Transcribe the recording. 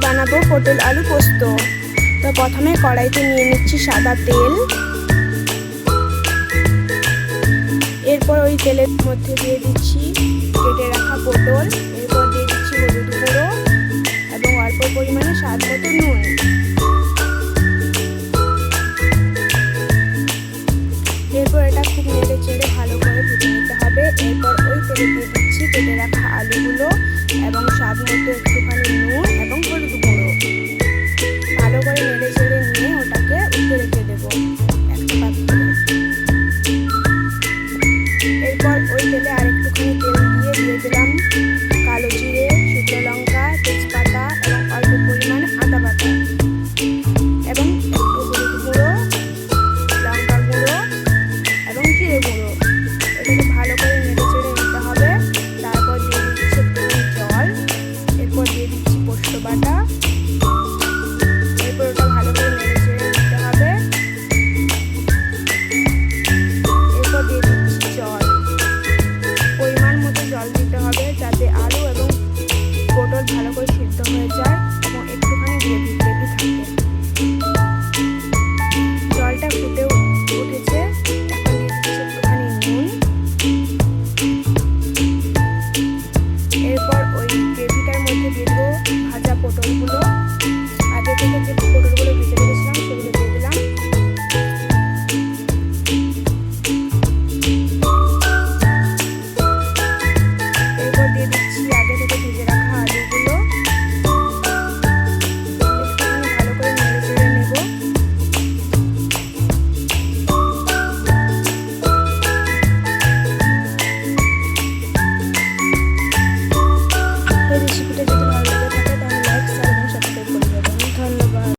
বানাবো পটল আলু পোস্ত। তো প্রথমে কড়াইতে নিয়ে নিচ্ছি সাদা তেল। এরপর ওই তেলের মধ্যে দিয়ে দিচ্ছি কেটে রাখা পটল। এরপর দিয়ে দিচ্ছি হলুদ গুঁড়ো এবং অল্প পরিমাণে স্বাদ মতো নুন। এরপর এটা খুব নেড়ে চেড়ে ভালো করে ভেজে নিতে হবে। এরপর ওই তেলে দিয়ে দিচ্ছি কেটে রাখা আলুগুলো এবং স্বাদ মতো একটুখানি নুন এবং হলুদ গুঁড়ো। ভালো করে নেড়ে চেড়ে নিয়ে ওটাকে উঠে রেখে দেবো একটা পাত্রে। এরপর ওই তেলে আরেকটুখানি তেল দিয়ে দিলাম কালো জিরে, শুকনো লঙ্কা, তেজপাতা এবং অল্প পরিমাণে আদা বাটা এবং একটু হলুদ গুঁড়ো, লঙ্কা গুঁড়ো এবং জিরে গুঁড়ো। এটাকে ভালো করে নেড়ে চেড়ে নিতে হবে। তারপর দিয়ে দিচ্ছি একটুখানি জল। এরপর দিয়ে দিচ্ছি পোস্ত বাটা